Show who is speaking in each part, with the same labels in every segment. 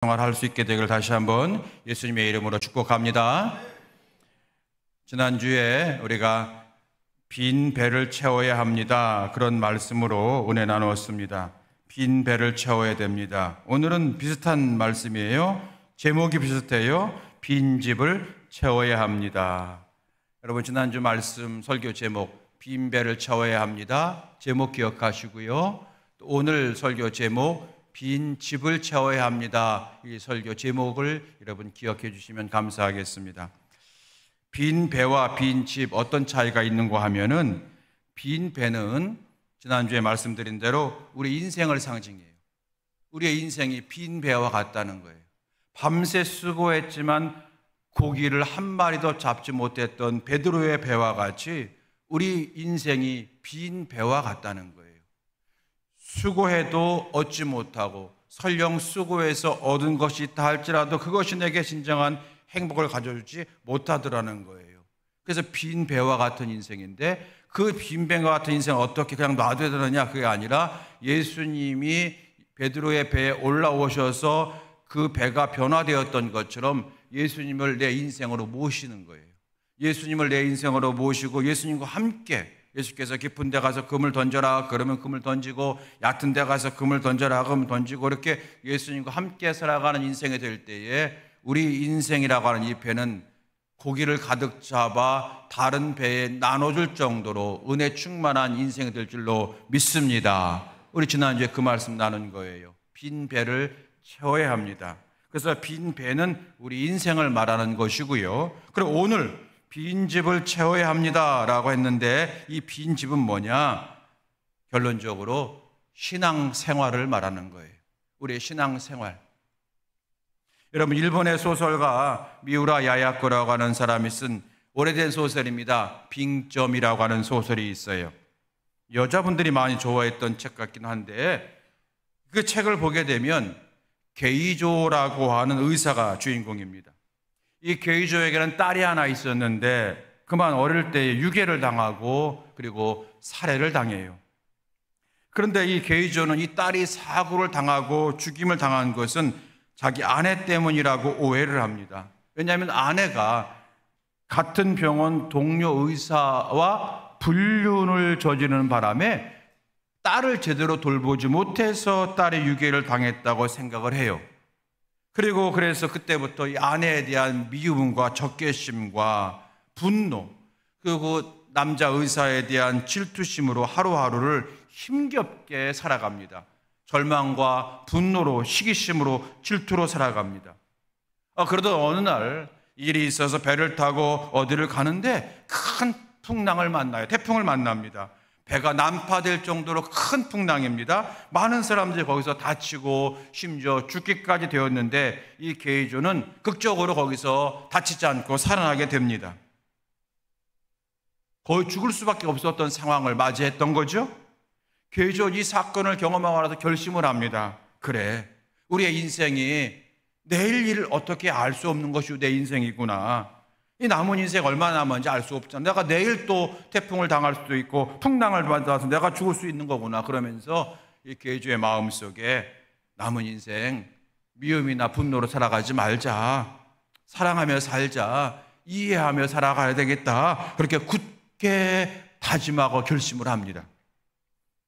Speaker 1: 생활할 수 있게 되기를 다시 한번 예수님의 이름으로 축복합니다. 지난주에 우리가 빈 배를 채워야 합니다. 그런 말씀으로 은혜 나누었습니다. 빈 배를 채워야 됩니다. 오늘은 비슷한 말씀이에요. 제목이 비슷해요. 빈 집을 채워야 합니다. 여러분, 지난주 말씀 설교 제목 빈 배를 채워야 합니다. 제목 기억하시고요. 또 오늘 설교 제목 빈 집을 채워야 합니다. 이 설교 제목을 여러분 기억해 주시면 감사하겠습니다. 빈 배와 빈 집 어떤 차이가 있는가 하면은, 빈 배는 지난주에 말씀드린 대로 우리 인생을 상징해요. 우리의 인생이 빈 배와 같다는 거예요. 밤새 수고했지만 고기를 한 마리도 잡지 못했던 베드로의 배와 같이 우리 인생이 빈 배와 같다는 거예요. 수고해도 얻지 못하고 설령 수고해서 얻은 것이 있다 할지라도 그것이 내게 진정한 행복을 가져주지 못하더라는 거예요. 그래서 빈 배와 같은 인생인데, 그 빈 배와 같은 인생을 어떻게 그냥 놔둬야 되느냐, 그게 아니라 예수님이 베드로의 배에 올라오셔서 그 배가 변화되었던 것처럼 예수님을 내 인생으로 모시는 거예요. 예수님을 내 인생으로 모시고 예수님과 함께, 예수께서 깊은 데 가서 금을 던져라 그러면 금을 던지고, 얕은 데 가서 금을 던져라 그러면 던지고, 이렇게 예수님과 함께 살아가는 인생이 될 때에 우리 인생이라고 하는 이 배는 고기를 가득 잡아 다른 배에 나눠줄 정도로 은혜 충만한 인생이 될 줄로 믿습니다. 우리 지난주에 그 말씀 나눈 거예요. 빈 배를 채워야 합니다. 그래서 빈 배는 우리 인생을 말하는 것이고요. 그리고 오늘 빈 집을 채워야 합니다 라고 했는데, 이 빈 집은 뭐냐? 결론적으로 신앙생활을 말하는 거예요. 우리의 신앙생활. 여러분, 일본의 소설가 미우라 야야코라고 하는 사람이 쓴 오래된 소설입니다. 빙점이라고 하는 소설이 있어요. 여자분들이 많이 좋아했던 책 같긴 한데, 그 책을 보게 되면 게이조라고 하는 의사가 주인공입니다. 이 게이조에게는 딸이 하나 있었는데 그만 어릴 때 유괴를 당하고 그리고 살해를 당해요. 그런데 이 게이조는 이 딸이 사고를 당하고 죽임을 당한 것은 자기 아내 때문이라고 오해를 합니다. 왜냐하면 아내가 같은 병원 동료 의사와 불륜을 저지르는 바람에 딸을 제대로 돌보지 못해서 딸이 유괴를 당했다고 생각을 해요. 그리고 그래서 그때부터 이 아내에 대한 미움과 적개심과 분노, 그리고 남자 의사에 대한 질투심으로 하루하루를 힘겹게 살아갑니다. 절망과 분노로, 시기심으로, 질투로 살아갑니다. 그러던 어느 날 일이 있어서 배를 타고 어디를 가는데 큰 풍랑을 만나요. 태풍을 만납니다. 배가 난파될 정도로 큰 풍랑입니다. 많은 사람들이 거기서 다치고 심지어 죽기까지 되었는데, 이 게이조는 극적으로 거기서 다치지 않고 살아나게 됩니다. 거의 죽을 수밖에 없었던 상황을 맞이했던 거죠. 게이조 이 사건을 경험하고 나서 결심을 합니다. 그래, 우리의 인생이 내일 일을 어떻게 알 수 없는 것이 내 인생이구나. 이 남은 인생 얼마나 남았는지 알 수 없잖아. 내가 내일 또 태풍을 당할 수도 있고 풍랑을 받아서 내가 죽을 수 있는 거구나. 그러면서 이 게이조의 마음속에 남은 인생 미움이나 분노로 살아가지 말자, 사랑하며 살자, 이해하며 살아가야 되겠다, 그렇게 굳게 다짐하고 결심을 합니다.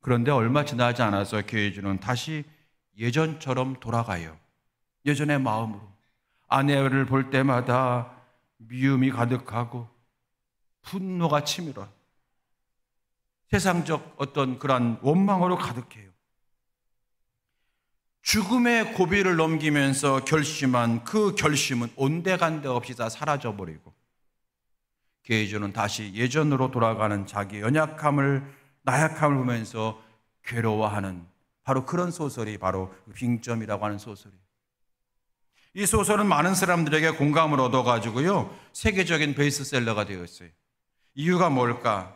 Speaker 1: 그런데 얼마 지나지 않아서 게이조는 다시 예전처럼 돌아가요. 예전의 마음으로 아내를 볼 때마다 미움이 가득하고 분노가 치밀어 세상적 어떤 그런 원망으로 가득해요. 죽음의 고비를 넘기면서 결심한 그 결심은 온데간데 없이 다 사라져버리고, 게이조는 다시 예전으로 돌아가는 자기 연약함을, 나약함을 보면서 괴로워하는 바로 그런 소설이 바로 빙점이라고 하는 소설이에요. 이 소설은 많은 사람들에게 공감을 얻어가지고요, 세계적인 베스트셀러가 되었어요. 이유가 뭘까?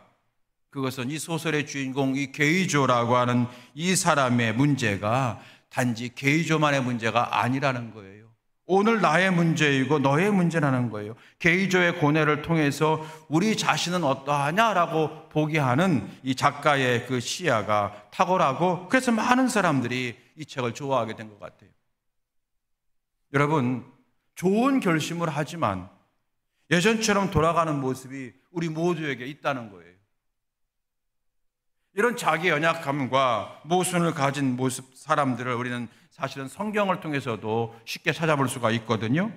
Speaker 1: 그것은 이 소설의 주인공 이 게이조라고 하는 이 사람의 문제가 단지 게이조만의 문제가 아니라는 거예요. 오늘 나의 문제이고 너의 문제라는 거예요. 게이조의 고뇌를 통해서 우리 자신은 어떠하냐라고 보게 하는 이 작가의 그 시야가 탁월하고, 그래서 많은 사람들이 이 책을 좋아하게 된 것 같아요. 여러분, 좋은 결심을 하지만 예전처럼 돌아가는 모습이 우리 모두에게 있다는 거예요. 이런 자기 연약함과 모순을 가진 모습 사람들을 우리는 사실은 성경을 통해서도 쉽게 찾아볼 수가 있거든요.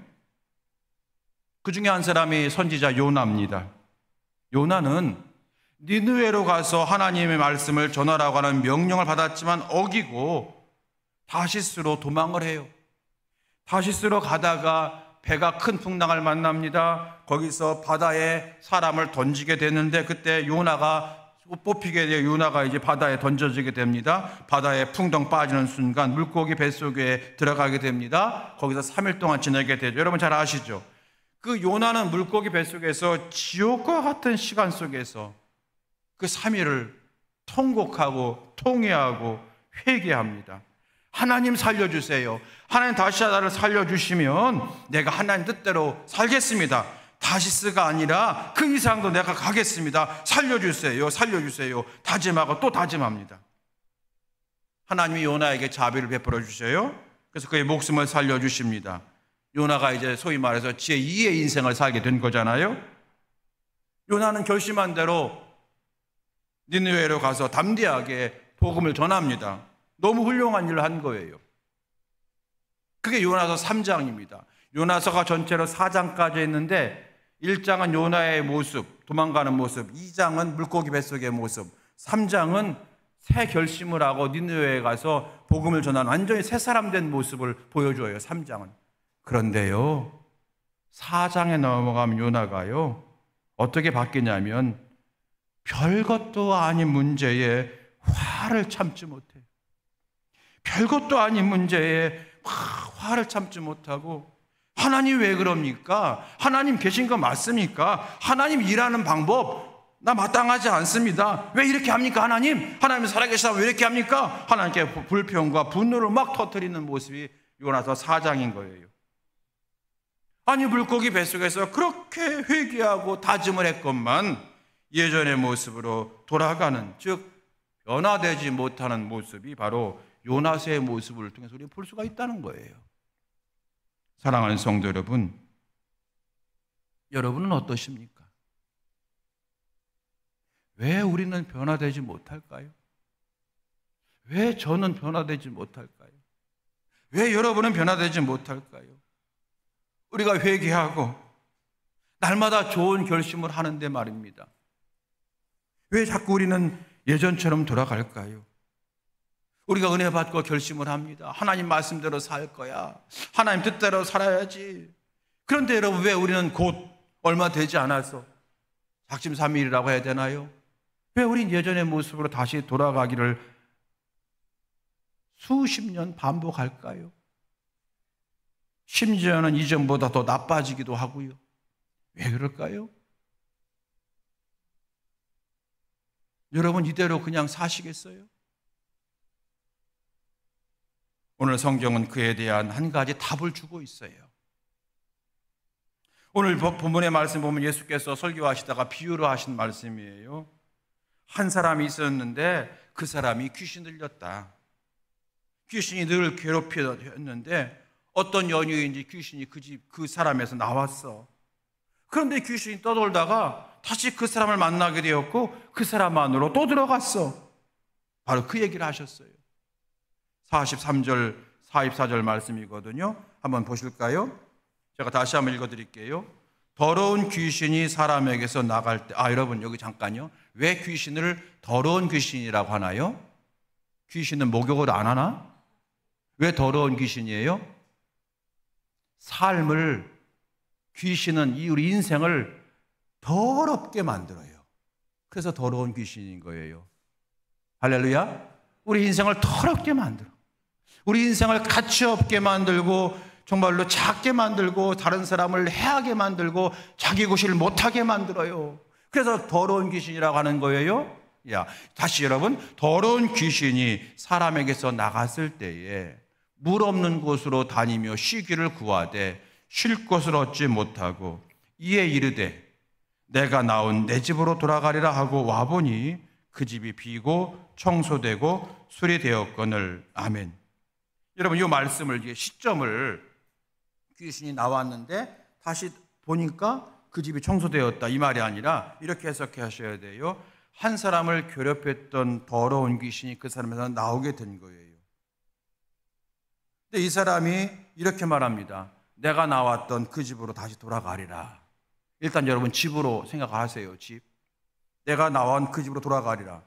Speaker 1: 그 중에 한 사람이 선지자 요나입니다. 요나는 니느웨로 가서 하나님의 말씀을 전하라고 하는 명령을 받았지만 어기고 다시스로 도망을 해요. 다시스로 가다가 배가 큰 풍랑을 만납니다. 거기서 바다에 사람을 던지게 되는데 그때 요나가 뽑히게 돼요. 요나가 이제 바다에 던져지게 됩니다. 바다에 풍덩 빠지는 순간 물고기 뱃속에 들어가게 됩니다. 거기서 3일 동안 지내게 되죠. 여러분 잘 아시죠? 그 요나는 물고기 뱃속에서 지옥과 같은 시간 속에서 그 3일을 통곡하고 통회하고 회개합니다. 하나님 살려주세요. 하나님 다시 나를 살려주시면 내가 하나님 뜻대로 살겠습니다. 다시스가 아니라 그 이상도 내가 가겠습니다. 살려주세요. 살려주세요. 다짐하고 또 다짐합니다. 하나님이 요나에게 자비를 베풀어 주셔요. 그래서 그의 목숨을 살려주십니다. 요나가 이제 소위 말해서 제2의 인생을 살게 된 거잖아요. 요나는 결심한 대로 니느웨로 가서 담대하게 복음을 전합니다. 너무 훌륭한 일을 한 거예요. 그게 요나서 3장입니다. 요나서가 전체로 4장까지 했는데 1장은 요나의 모습, 도망가는 모습, 2장은 물고기 뱃속의 모습, 3장은 새 결심을 하고 니느웨에 가서 복음을 전하는 완전히 새 사람 된 모습을 보여줘요. 3장은. 그런데요, 4장에 넘어가면 요나가요 어떻게 바뀌냐면 별것도 아닌 문제에 화를 참지 못해요. 별것도 아닌 문제에 화를 참지 못하고 하나님 왜 그럽니까? 하나님 계신 거 맞습니까? 하나님 일하는 방법 나 마땅하지 않습니다. 왜 이렇게 합니까? 하나님 살아계시다 왜 이렇게 합니까? 하나님께 불평과 분노를 막 터뜨리는 모습이 요나서 4장인 거예요. 아니 물고기 뱃속에서 그렇게 회개하고 다짐을 했건만 예전의 모습으로 돌아가는, 즉 변화되지 못하는 모습이 바로 요나서의 모습을 통해서 우리가 볼 수가 있다는 거예요. 사랑하는 성도 여러분, 여러분은 어떠십니까? 왜 우리는 변화되지 못할까요? 왜 저는 변화되지 못할까요? 왜 여러분은 변화되지 못할까요? 우리가 회개하고 날마다 좋은 결심을 하는데 말입니다. 왜 자꾸 우리는 예전처럼 돌아갈까요? 우리가 은혜 받고 결심을 합니다. 하나님 말씀대로 살 거야. 하나님 뜻대로 살아야지. 그런데 여러분 왜 우리는 곧 얼마 되지 않아서 작심삼일이라고 해야 되나요? 왜 우린 예전의 모습으로 다시 돌아가기를 수십 년 반복할까요? 심지어는 이전보다 더 나빠지기도 하고요. 왜 그럴까요? 여러분 이대로 그냥 사시겠어요? 오늘 성경은 그에 대한 한 가지 답을 주고 있어요. 오늘 본문의 말씀 보면 예수께서 설교하시다가 비유로 하신 말씀이에요. 한 사람이 있었는데 그 사람이 귀신 들렸다. 귀신이 늘 괴롭혔는데 어떤 연유인지 귀신이 그 사람에서 나왔어. 그런데 귀신이 떠돌다가 다시 그 사람을 만나게 되었고 그 사람 안으로 또 들어갔어. 바로 그 얘기를 하셨어요. 43절, 44절 말씀이거든요. 한번 보실까요? 제가 다시 한번 읽어드릴게요. 더러운 귀신이 사람에게서 나갈 때, 여러분 여기 잠깐요. 왜 귀신을 더러운 귀신이라고 하나요? 귀신은 목욕을 안 하나? 왜 더러운 귀신이에요? 삶을, 귀신은 우리 인생을 더럽게 만들어요. 그래서 더러운 귀신인 거예요. 할렐루야. 우리 인생을 더럽게 만들어. 우리 인생을 가치 없게 만들고 정말로 작게 만들고 다른 사람을 해하게 만들고 자기 구실을 못하게 만들어요. 그래서 더러운 귀신이라고 하는 거예요. 다시 여러분, 더러운 귀신이 사람에게서 나갔을 때에 물 없는 곳으로 다니며 쉬기를 구하되 쉴 곳을 얻지 못하고 이에 이르되 내가 나온 내 집으로 돌아가리라 하고 와보니 그 집이 비고 청소되고 수리되었거늘. 아멘. 여러분 이 말씀을, 시점을 귀신이 나왔는데 다시 보니까 그 집이 청소되었다, 이 말이 아니라 이렇게 해석해 하셔야 돼요. 한 사람을 괴롭혔던 더러운 귀신이 그 사람에서 나오게 된 거예요. 근데 이 사람이 이렇게 말합니다. 내가 나왔던 그 집으로 다시 돌아가리라. 일단 여러분 집으로 생각하세요. 집. 내가 나온 그 집으로 돌아가리라.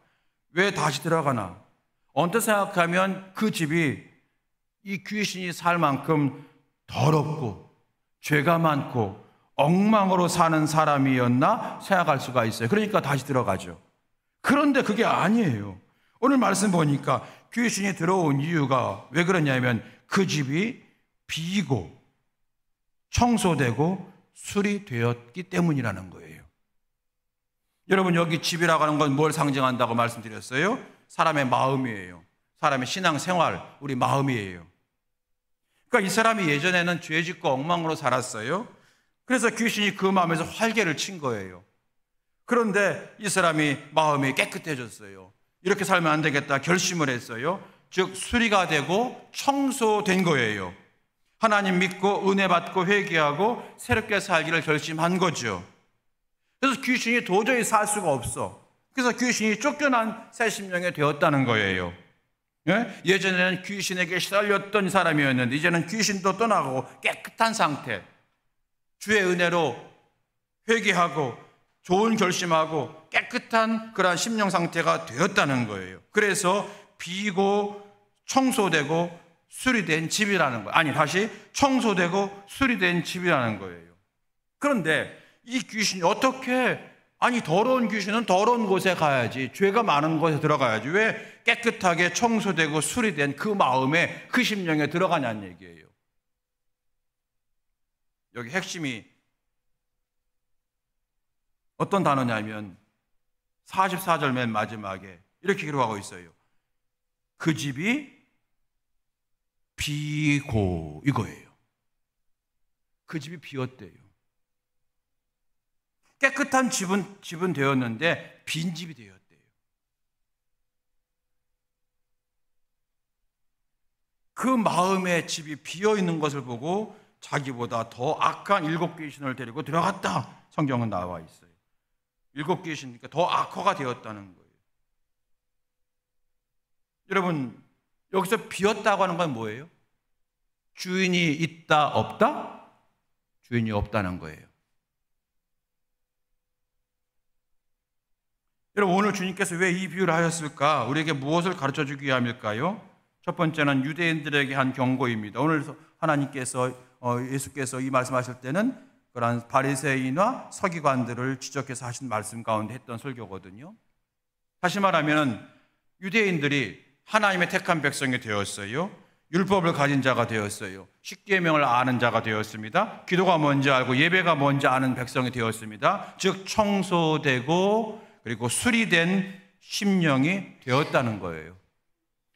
Speaker 1: 왜 다시 들어가나? 언뜻 생각하면 그 집이 이 귀신이 살 만큼 더럽고 죄가 많고 엉망으로 사는 사람이었나 생각할 수가 있어요. 그러니까 다시 들어가죠. 그런데 그게 아니에요. 오늘 말씀 보니까 귀신이 들어온 이유가 왜 그러냐면 그 집이 비고 청소되고 수리되었기 때문이라는 거예요. 여러분, 여기 집이라고 하는 건 뭘 상징한다고 말씀드렸어요? 사람의 마음이에요. 사람의 신앙생활, 우리 마음이에요. 그러니까 이 사람이 예전에는 죄 짓고 엉망으로 살았어요. 그래서 귀신이 그 마음에서 활개를 친 거예요. 그런데 이 사람이 마음이 깨끗해졌어요. 이렇게 살면 안 되겠다 결심을 했어요. 즉 수리가 되고 청소된 거예요. 하나님 믿고 은혜 받고 회개하고 새롭게 살기를 결심한 거죠. 그래서 귀신이 도저히 살 수가 없어. 그래서 귀신이 쫓겨난 새 심령이 되었다는 거예요. 예전에는 귀신에게 시달렸던 사람이었는데 이제는 귀신도 떠나고 깨끗한 상태, 주의 은혜로 회개하고 좋은 결심하고 깨끗한 그러한 심령 상태가 되었다는 거예요. 그래서 비고 청소되고 수리된 집이라는 거예요. 아니, 다시 청소되고 수리된 집이라는 거예요. 그런데 이 귀신이 어떻게, 아니 더러운 귀신은 더러운 곳에 가야지, 죄가 많은 곳에 들어가야지, 왜 깨끗하게 청소되고 수리된 그 마음에, 그 심령에 들어가냐는 얘기예요. 여기 핵심이 어떤 단어냐면 44절 맨 마지막에 이렇게 기록하고 있어요. 그 집이 비고, 이거예요. 그 집이 비었대요. 깨끗한 집은 되었는데 빈집이 되었대요. 그 마음의 집이 비어있는 것을 보고 자기보다 더 악한 7귀신을 데리고 들어갔다, 성경은 나와 있어요. 7귀신이니까 더 악화가 되었다는 거예요. 여러분, 여기서 비었다고 하는 건 뭐예요? 주인이 있다 없다? 주인이 없다는 거예요. 여러분, 오늘 주님께서 왜 이 비유를 하셨을까? 우리에게 무엇을 가르쳐 주기 위함일까요? 첫 번째는 유대인들에게 한 경고입니다. 오늘 하나님께서, 예수께서 이 말씀하실 때는 그러한 바리새인과 서기관들을 지적해서 하신 말씀 가운데 했던 설교거든요. 다시 말하면 유대인들이 하나님의 택한 백성이 되었어요. 율법을 가진 자가 되었어요. 십계명을 아는 자가 되었습니다. 기도가 뭔지 알고 예배가 뭔지 아는 백성이 되었습니다. 즉 청소되고 그리고 수리된 심령이 되었다는 거예요.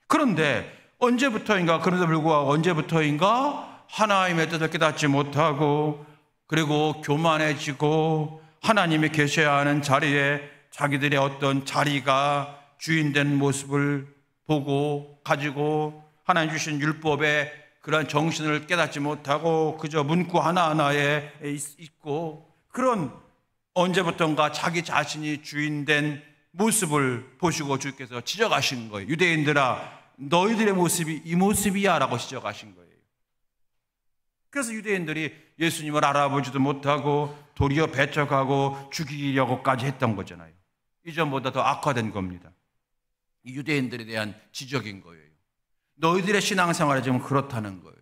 Speaker 1: 그런데 언제부터인가, 그런데 불구하고 언제부터인가 하나님의 뜻을 깨닫지 못하고 그리고 교만해지고 하나님이 계셔야 하는 자리에 자기들의 어떤 자리가 주인된 모습을 보고 가지고 하나님 주신 율법의 그런 정신을 깨닫지 못하고 그저 문구 하나하나에 있고, 그런 언제부턴가 자기 자신이 주인된 모습을 보시고 주께서 지적하신 거예요. 유대인들아, 너희들의 모습이 이 모습이야 라고 지적하신 거예요. 그래서 유대인들이 예수님을 알아보지도 못하고 도리어 배척하고 죽이려고까지 했던 거잖아요. 이전보다 더 악화된 겁니다. 이 유대인들에 대한 지적인 거예요. 너희들의 신앙생활이 지금 그렇다는 거예요.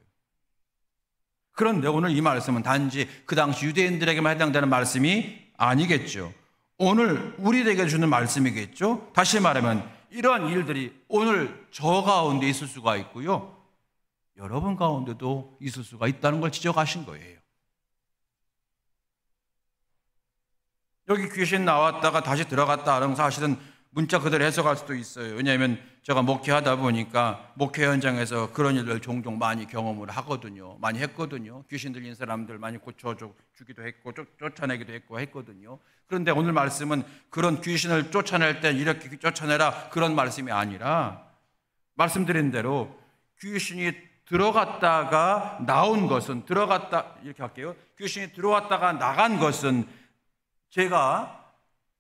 Speaker 1: 그런데 오늘 이 말씀은 단지 그 당시 유대인들에게만 해당되는 말씀이 아니겠죠. 오늘 우리에게 주는 말씀이겠죠. 다시 말하면 이러한 일들이 오늘 저 가운데 있을 수가 있고요, 여러분 가운데도 있을 수가 있다는 걸 지적하신 거예요. 여기 귀신 나왔다가 다시 들어갔다 하는 사실은 문자 그대로 해석할 수도 있어요. 왜냐하면 제가 목회하다 보니까 목회 현장에서 그런 일을 종종 많이 경험을 하거든요. 많이 했거든요. 귀신 들린 사람들 많이 고쳐주기도 했고 쫓아내기도 했거든요. 그런데 오늘 말씀은 그런 귀신을 쫓아낼 때 이렇게 쫓아내라 그런 말씀이 아니라, 말씀드린 대로 귀신이 들어갔다가 나온 것은, 이렇게 할게요. 귀신이 들어왔다가 나간 것은, 제가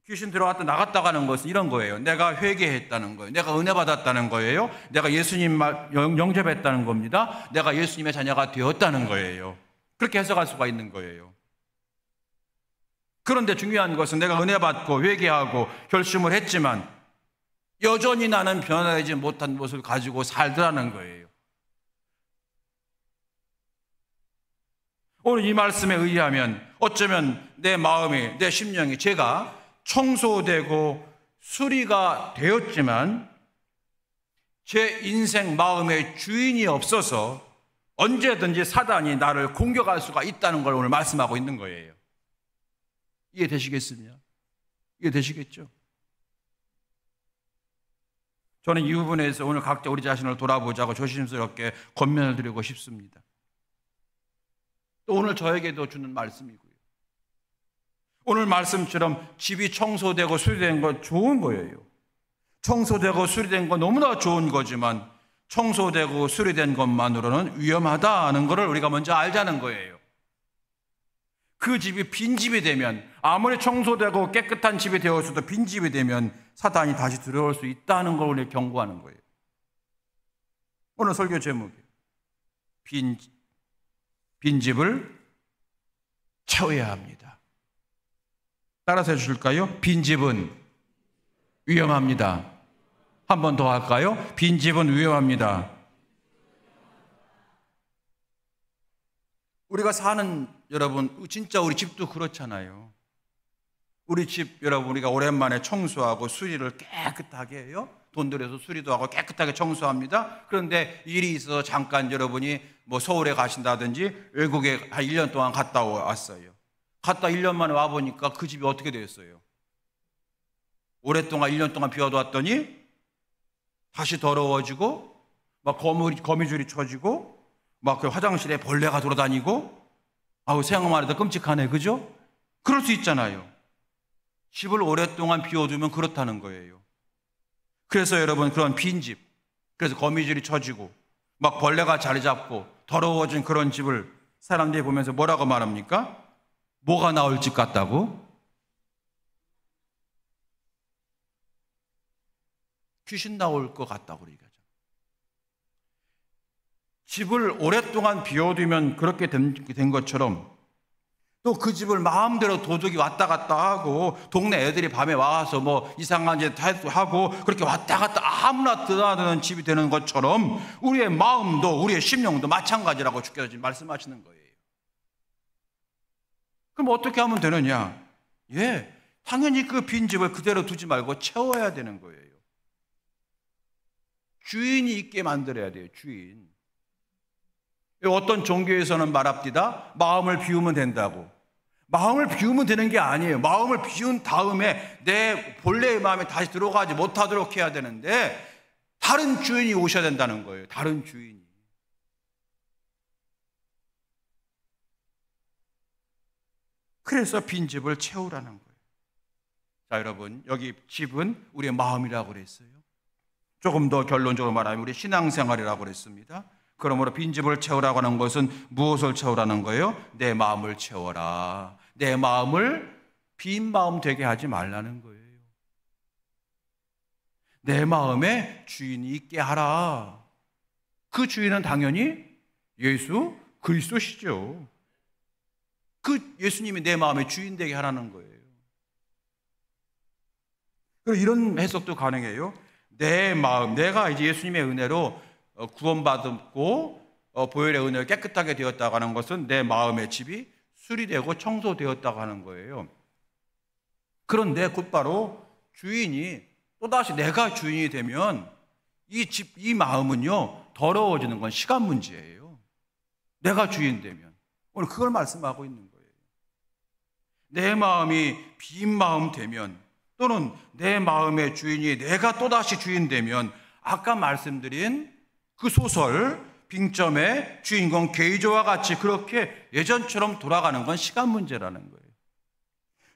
Speaker 1: 귀신 들어갔다 나갔다 하는 것은 이런 거예요. 내가 회개했다는 거예요. 내가 은혜 받았다는 거예요. 내가 예수님 영접했다는 겁니다. 내가 예수님의 자녀가 되었다는 거예요. 그렇게 해석할 수가 있는 거예요. 그런데 중요한 것은 내가 은혜 받고 회개하고 결심을 했지만 여전히 나는 변화되지 못한 모습을 가지고 살더라는 거예요. 오늘 이 말씀에 의하면 어쩌면 내 마음이, 내 심령이, 제가 청소되고 수리가 되었지만 제 인생 마음의 주인이 없어서 언제든지 사단이 나를 공격할 수가 있다는 걸 오늘 말씀하고 있는 거예요. 이해되시겠습니까? 이해되시겠죠? 저는 이 부분에서 오늘 각자 우리 자신을 돌아보자고 조심스럽게 권면을 드리고 싶습니다. 또 오늘 저에게도 주는 말씀이고요. 오늘 말씀처럼 집이 청소되고 수리된 거 좋은 거예요. 청소되고 수리된 거 너무나 좋은 거지만 청소되고 수리된 것만으로는 위험하다는 것을 우리가 먼저 알자는 거예요. 그 집이 빈집이 되면, 아무리 청소되고 깨끗한 집이 되었어도 빈집이 되면 사단이 다시 들어올 수 있다는 걸 우리 경고하는 거예요. 오늘 설교 제목이 빈집을 채워야 합니다. 따라서 해주실까요? 빈집은 위험합니다. 한 번 더 할까요? 빈집은 위험합니다. 우리가 사는, 여러분, 진짜 우리 집도 그렇잖아요. 우리 집, 여러분, 우리가 오랜만에 청소하고 수리를 깨끗하게 해요. 돈 들여서 수리도 하고 깨끗하게 청소합니다. 그런데 일이 있어서 잠깐 여러분이 뭐 서울에 가신다든지 외국에 한 1년 동안 갔다 왔어요. 갔다 1년 만에 와보니까 그 집이 어떻게 되었어요? 오랫동안 1년 동안 비워두었더니 다시 더러워지고 막 거미줄이 쳐지고 막 그 화장실에 벌레가 돌아다니고, 아우 생각만 해도 끔찍하네, 그죠? 그럴 수 있잖아요. 집을 오랫동안 비워두면 그렇다는 거예요. 그래서 여러분, 그런 빈집, 그래서 거미줄이 쳐지고 막 벌레가 자리 잡고 더러워진 그런 집을 사람들이 보면서 뭐라고 말합니까? 뭐가 나올 집 같다고? 귀신 나올 것 같다고 얘기하죠. 집을 오랫동안 비워두면 그렇게 된 것처럼 또 그 집을 마음대로 도둑이 왔다 갔다 하고 동네 애들이 밤에 와서 뭐 이상한 짓 하고 그렇게 왔다 갔다 아무나 드나드는 집이 되는 것처럼 우리의 마음도, 우리의 심령도 마찬가지라고 주께서 지금 말씀하시는 거예요. 그럼 어떻게 하면 되느냐? 당연히 그 빈집을 그대로 두지 말고 채워야 되는 거예요. 주인이 있게 만들어야 돼요. 주인. 어떤 종교에서는 말합니다. 마음을 비우면 된다고. 마음을 비우면 되는 게 아니에요. 마음을 비운 다음에 내 본래의 마음에 다시 들어가지 못하도록 해야 되는데 다른 주인이 오셔야 된다는 거예요. 다른 주인이. 그래서 빈집을 채우라는 거예요. 자, 여러분, 여기 집은 우리의 마음이라고 그랬어요. 조금 더 결론적으로 말하면 우리 신앙생활이라고 그랬습니다. 그러므로 빈집을 채우라고 하는 것은 무엇을 채우라는 거예요? 내 마음을 채워라. 내 마음을 빈 마음 되게 하지 말라는 거예요. 내 마음에 주인이 있게 하라. 그 주인은 당연히 예수 그리스도시죠. 그 예수님이 내 마음의 주인 되게 하라는 거예요. 그리고 이런 해석도 가능해요. 내 마음, 내가 이제 예수님의 은혜로 구원받았고 보혈의 은혜로 깨끗하게 되었다고 하는 것은 내 마음의 집이 수리되고 청소되었다고 하는 거예요. 그런데 곧바로 주인이 또다시 내가 주인이 되면 이 집, 이 마음은요 더러워지는 건 시간 문제예요. 내가 주인 되면. 오늘 그걸 말씀하고 있는 거예요. 내 마음이 빈 마음 되면, 또는 내 마음의 주인이 내가 또다시 주인 되면 아까 말씀드린 그 소설 빙점의 주인공 게이조와 같이 그렇게 예전처럼 돌아가는 건 시간 문제라는 거예요.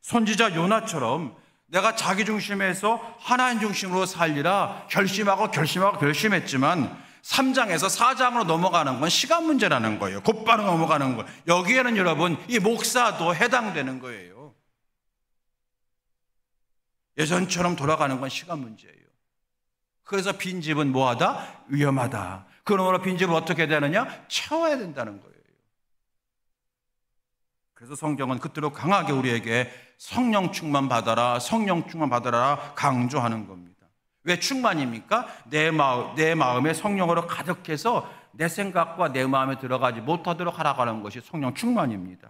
Speaker 1: 선지자 요나처럼 내가 자기 중심에서 하나님 중심으로 살리라 결심했지만 3장에서 4장으로 넘어가는 건 시간 문제라는 거예요. 곧바로 넘어가는 거예요. 여기에는 여러분 이 목사도 해당되는 거예요. 예전처럼 돌아가는 건 시간 문제예요. 그래서 빈집은 뭐하다? 위험하다. 그러므로 빈집을 어떻게 되느냐? 채워야 된다는 거예요. 그래서 성경은 그토록 강하게 우리에게 성령 충만 받아라, 성령 충만 받아라 강조하는 겁니다. 왜 충만입니까? 내 마음에 성령으로 가득해서 내 생각과 내 마음에 들어가지 못하도록 하라고 하는 것이 성령 충만입니다.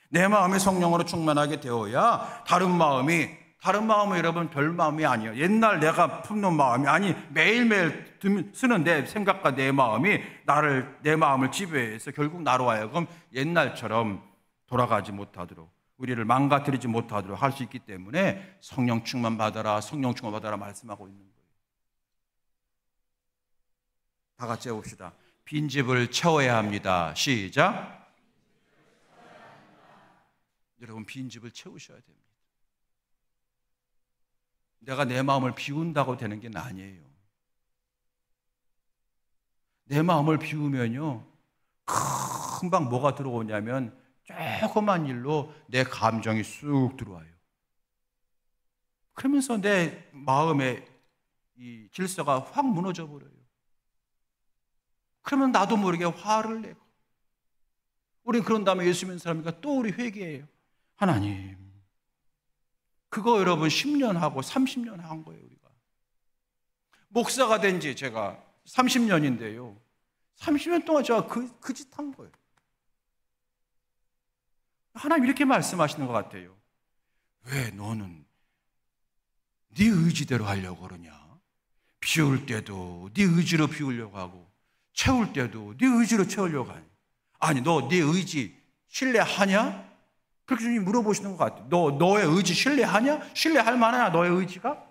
Speaker 1: 내 마음이 성령으로 충만하게 되어야 다른 마음은 여러분 별 마음이 아니에요. 옛날 내가 품는 마음이 아니 매일매일 쓰는 내 생각과 내 마음이 내 마음을 지배해서 결국 나로 하여금 옛날처럼 돌아가지 못하도록 우리를 망가뜨리지 못하도록 할 수 있기 때문에 성령 충만 받아라, 성령 충만 받아라 말씀하고 있는 거예요. 다 같이 해봅시다. 빈집을 채워야 합니다. 시작. 여러분 빈집을 채우셔야 됩니다. 내가 내 마음을 비운다고 되는 게 아니에요. 내 마음을 비우면요 금방 뭐가 들어오냐면 조그만 일로 내 감정이 쑥 들어와요. 그러면서 내 마음의 이 질서가 확 무너져 버려요. 그러면 나도 모르게 화를 내고 우리는 그런 다음에 예수 믿는 사람이니까 또 우리 회개해요. 하나님 그거 여러분 10년 하고 30년 한 거예요. 우리가 목사가 된 지 제가 30년인데요 30년 동안 제가 그 짓 한 거예요. 하나님 이렇게 말씀하시는 것 같아요. 왜 너는 네 의지대로 하려고 그러냐? 비울 때도 네 의지로 비우려고 하고 채울 때도 네 의지로 채우려고 하냐? 아니 너 네 의지 신뢰하냐? 그렇게 주님이 물어보시는 것 같아요. 너의 의지 신뢰하냐? 신뢰할 만하냐 너의 의지가?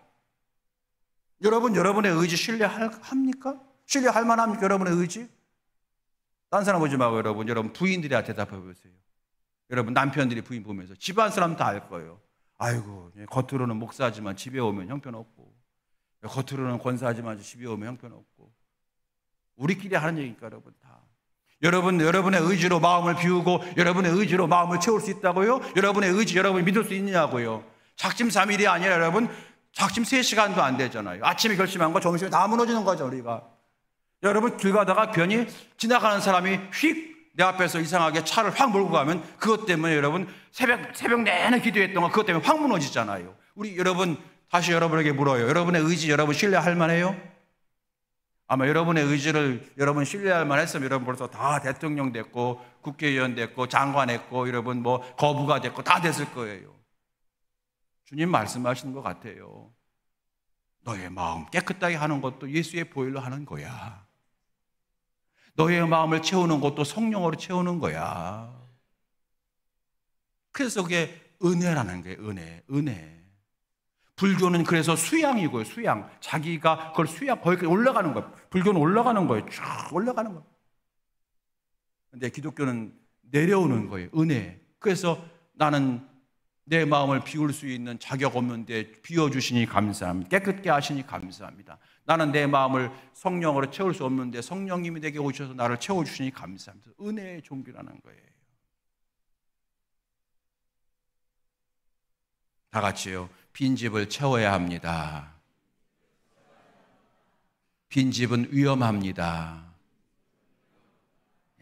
Speaker 1: 여러분의 의지 신뢰합니까? 신뢰할 만합니까 여러분의 의지? 딴 사람 보지 말고 여러분 부인들한테 대답해 보세요. 여러분 남편들이 부인 보면서 집안 사람 다 알 거예요. 아이고 겉으로는 목사지만 집에 오면 형편없고 겉으로는 권사지만 집에 오면 형편없고 우리끼리 하는 얘기니까 여러분 다 여러분의 의지로 마음을 비우고 여러분의 의지로 마음을 채울 수 있다고요? 여러분의 의지 여러분이 믿을 수 있느냐고요? 작심 3일이 아니라 여러분 작심 3시간도 안 되잖아요. 아침에 결심한 거 점심에 다 무너지는 거죠 우리가. 여러분 길 가다가 괜히 지나가는 사람이 휙 내 앞에서 이상하게 차를 확 몰고 가면 그것 때문에 여러분 새벽 내내 기도했던 거 그것 때문에 확 무너지잖아요. 우리 여러분 다시 여러분에게 물어요. 여러분의 의지 여러분 신뢰할 만해요? 아마 여러분의 의지를 여러분 신뢰할 만했으면 여러분 벌써 다 대통령 됐고 국회의원 됐고 장관 됐고 여러분 뭐 거부가 됐고 다 됐을 거예요. 주님 말씀하시는 것 같아요. 너의 마음 깨끗하게 하는 것도 예수의 보혈로 하는 거야. 너의 마음을 채우는 것도 성령으로 채우는 거야. 그래서 그게 은혜라는 거예요. 은혜. 불교는 그래서 수양이고요. 수양. 자기가 그걸 거기까지 올라가는 거예요. 불교는 올라가는 거예요. 쫙 올라가는 거예요. 근데 기독교는 내려오는 거예요. 은혜. 그래서 나는 내 마음을 비울 수 있는 자격 없는데 비워주시니 감사합니다. 깨끗게 하시니 감사합니다. 나는 내 마음을 성령으로 채울 수 없는데 성령님이 내게 오셔서 나를 채워주시니 감사합니다. 은혜의 종교라는 거예요. 다 같이요. 빈집을 채워야 합니다. 빈집은 위험합니다.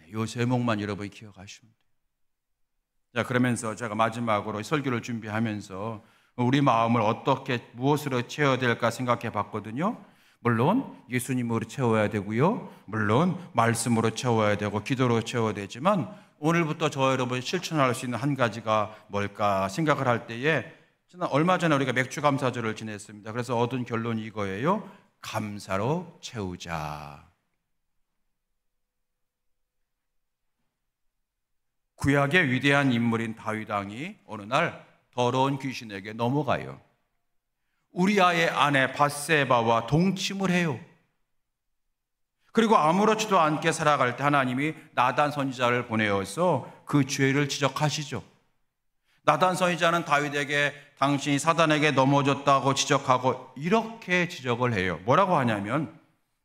Speaker 1: 이 제목만 여러분이 기억하시면 돼요. 자, 그러면서 제가 마지막으로 설교를 준비하면서 우리 마음을 어떻게 무엇으로 채워야 될까 생각해 봤거든요. 물론 예수님으로 채워야 되고요. 물론 말씀으로 채워야 되고 기도로 채워야 되지만 오늘부터 저 여러분이 실천할 수 있는 한 가지가 뭘까 생각을 할 때에 얼마 전에 우리가 맥주 감사절을 지냈습니다. 그래서 얻은 결론이 이거예요. 감사로 채우자. 구약의 위대한 인물인 다윗 왕이 어느 날 더러운 귀신에게 넘어가요. 우리아의 아내 밧세바와 동침을 해요. 그리고 아무렇지도 않게 살아갈 때 하나님이 나단 선지자를 보내어서 그 죄를 지적하시죠. 나단 선지자는 다윗에게 당신이 사단에게 넘어졌다고 지적하고 이렇게 지적을 해요. 뭐라고 하냐면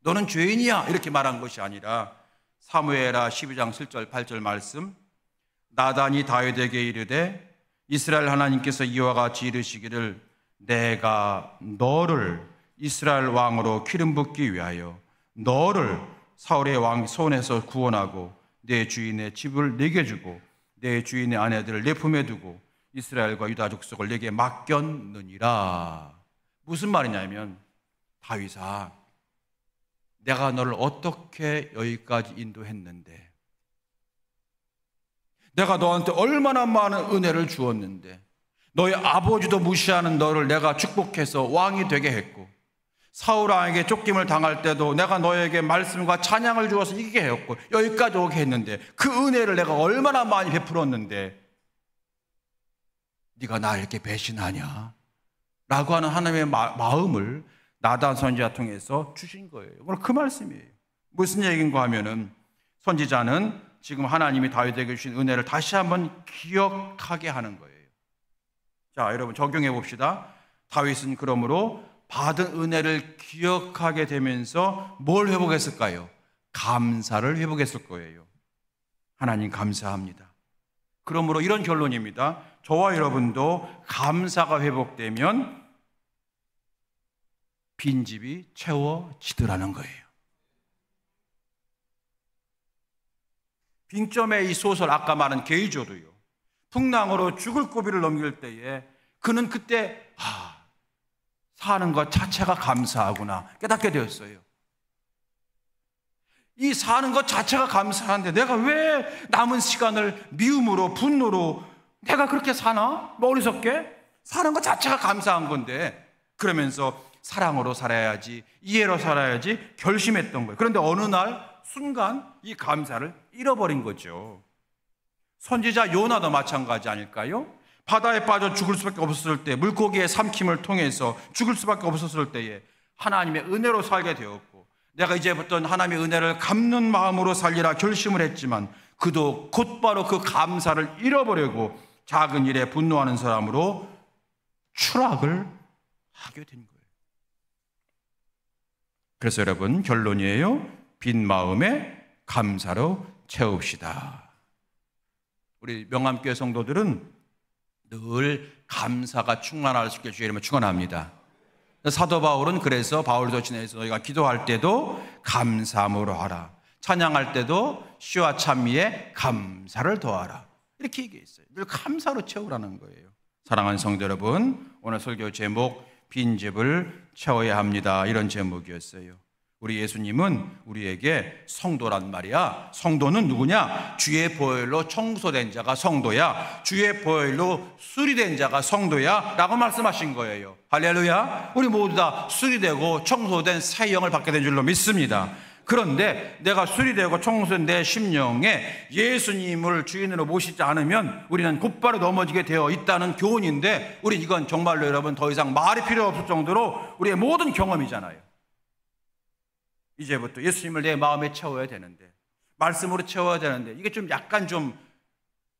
Speaker 1: 너는 죄인이야 이렇게 말한 것이 아니라 사무엘하 12장 7절 8절 말씀, 나단이 다윗에게 이르되 이스라엘 하나님께서 이와 같이 이르시기를 내가 너를 이스라엘 왕으로 기름 붓기 위하여 너를 사울의 왕 손에서 구원하고 내 주인의 집을 내게 주고 내 주인의 아내들을 내 품에 두고 이스라엘과 유다 족속을 내게 맡겼느니라. 무슨 말이냐면, 다윗아, 내가 너를 어떻게 여기까지 인도했는데, 내가 너한테 얼마나 많은 은혜를 주었는데, 너의 아버지도 무시하는 너를 내가 축복해서 왕이 되게 했고, 사울 왕에게 쫓김을 당할 때도 내가 너에게 말씀과 찬양을 주어서 이기게 했고, 여기까지 오게 했는데 그 은혜를 내가 얼마나 많이 베풀었는데 네가 나 이렇게 배신하냐? 라고 하는 하나님의 마음을 나단 선지자 통해서 주신 거예요. 오늘 그 말씀이에요. 무슨 얘기인가 하면은, 선지자는 지금 하나님이 다윗에게 주신 은혜를 다시 한번 기억하게 하는 거예요. 자, 여러분 적용해 봅시다. 다윗은 그러므로 받은 은혜를 기억하게 되면서 뭘 회복했을까요? 감사를 회복했을 거예요. 하나님 감사합니다. 그러므로 이런 결론입니다. 저와 여러분도 감사가 회복되면 빈집이 채워지더라는 거예요. 빈점의 이 소설, 아까 말한 게이조도요, 풍랑으로 죽을 고비를 넘길 때에 그는 그때 사는 것 자체가 감사하구나 깨닫게 되었어요. 이 사는 것 자체가 감사한데 내가 왜 남은 시간을 미움으로 분노로 내가 그렇게 사나? 어리석게? 사는 것 자체가 감사한 건데, 그러면서 사랑으로 살아야지, 이해로 살아야지 결심했던 거예요. 그런데 어느 날 순간 이 감사를 잃어버린 거죠. 선지자 요나도 마찬가지 아닐까요? 바다에 빠져 죽을 수밖에 없었을 때, 물고기의 삼킴을 통해서 죽을 수밖에 없었을 때에 하나님의 은혜로 살게 되었고, 내가 이제부터 하나님의 은혜를 갚는 마음으로 살리라 결심을 했지만 그도 곧바로 그 감사를 잃어버리고 작은 일에 분노하는 사람으로 추락을 하게 된 거예요. 그래서 여러분, 결론이에요. 빈 마음에 감사로 채웁시다. 우리 명함교회 성도들은 늘 감사가 충만할 수 있게 주의 이름으로 축원합니다. 사도 바울은 그래서 바울서 지내서 너희가 기도할 때도 감사함으로 하라, 찬양할 때도 시와 찬미에 감사를 더하라, 이렇게 얘기했어요. 늘 감사로 채우라는 거예요. 사랑하는 성도 여러분, 오늘 설교 제목 빈집을 채워야 합니다, 이런 제목이었어요. 우리 예수님은 우리에게 성도란 말이야. 성도는 누구냐? 주의 보혈로 청소된 자가 성도야. 주의 보혈로 수리된 자가 성도야 라고 말씀하신 거예요. 할렐루야. 우리 모두 다 수리되고 청소된 새 영을 받게 된 줄로 믿습니다. 그런데 내가 수리되고 청소된 내 심령에 예수님을 주인으로 모시지 않으면 우리는 곧바로 넘어지게 되어 있다는 교훈인데, 우리 이건 정말로 여러분 더 이상 말이 필요 없을 정도로 우리의 모든 경험이잖아요. 이제부터 예수님을 내 마음에 채워야 되는데, 말씀으로 채워야 되는데, 이게 좀 약간 좀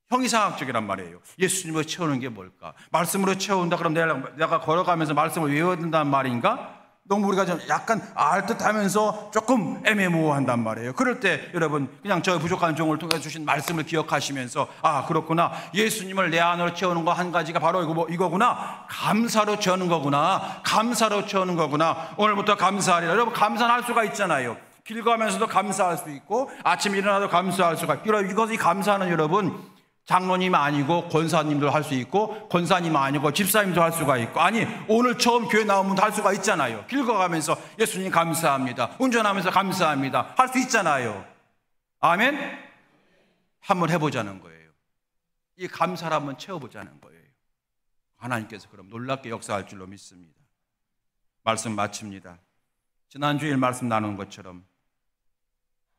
Speaker 1: 형이상학적이란 말이에요. 예수님을 채우는 게 뭘까? 말씀으로 채운다 그럼 내가 걸어가면서 말씀을 외워야 된다는 말인가? 너무 우리가 좀 약간 알듯하면서 조금 애매모호한단 말이에요. 그럴 때 여러분, 그냥 저 부족한 종을 통해 주신 말씀을 기억하시면서, 아 그렇구나, 예수님을 내 안으로 채우는 거 한 가지가 바로 이거구나, 감사로 채우는 거구나, 감사로 채우는 거구나, 오늘부터 감사하리라. 여러분, 감사는 할 수가 있잖아요. 길 가면서도 감사할 수 있고 아침에 일어나도 감사할 수가 있고, 이것이 감사는 여러분 장로님 아니고 권사님도 할 수 있고, 권사님 아니고 집사님도 할 수가 있고, 아니 오늘 처음 교회 나오면 할 수가 있잖아요. 길 가면서 예수님 감사합니다, 운전하면서 감사합니다 할 수 있잖아요. 아멘. 한번 해보자는 거예요. 이 감사를 한번 채워보자는 거예요. 하나님께서 그럼 놀랍게 역사할 줄로 믿습니다. 말씀 마칩니다. 지난주일 말씀 나눈 것처럼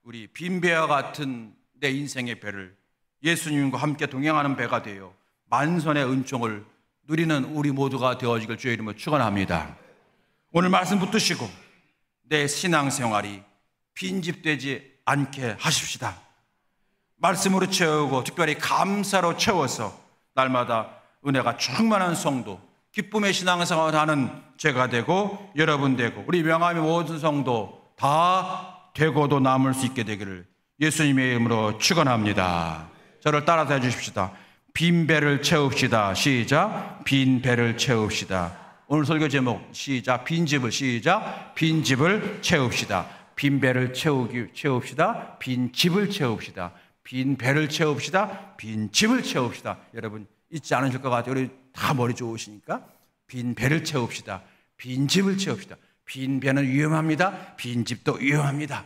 Speaker 1: 우리 빈 배와 같은 내 인생의 배를 예수님과 함께 동행하는 배가 되어 만선의 은총을 누리는 우리 모두가 되어지길 주의 이름으로 축원합니다. 오늘 말씀 붙드시고 내 신앙생활이 빈집되지 않게 하십시다. 말씀으로 채우고 특별히 감사로 채워서 날마다 은혜가 충만한 성도, 기쁨의 신앙생활을 하는 제가 되고 여러분 되고 우리 명함의 모든 성도 다 되고도 남을 수 있게 되기를 예수님의 이름으로 축원합니다. 저를 따라서 해주십시다. 빈 배를 채웁시다. 시작. 빈 배를 채웁시다. 오늘 설교 제목 시작. 빈집을 시작. 빈집을 채웁시다. 빈 배를 채웁시다. 빈 집을 채웁시다. 빈 배를 채웁시다. 빈 집을 채웁시다. 여러분 잊지 않으실 것 같아요. 우리 다 머리 좋으시니까 빈 배를 채웁시다. 빈 집을 채웁시다. 빈 배는 위험합니다. 빈 집도 위험합니다.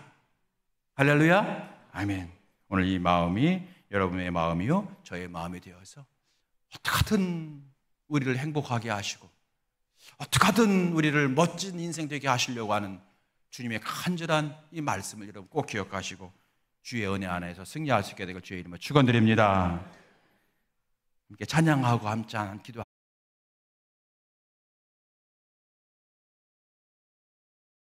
Speaker 1: 할렐루야. 아멘. 오늘 이 마음이 여러분의 마음이요 저의 마음이 되어서 어떻게든 우리를 행복하게 하시고 어떻게든 우리를 멋진 인생 되게 하시려고 하는 주님의 간절한 이 말씀을 여러분 꼭 기억하시고 주의 은혜 안에서 승리할 수 있게 되길 주의 이름으로 축원드립니다. 함께 찬양하고 함께 기도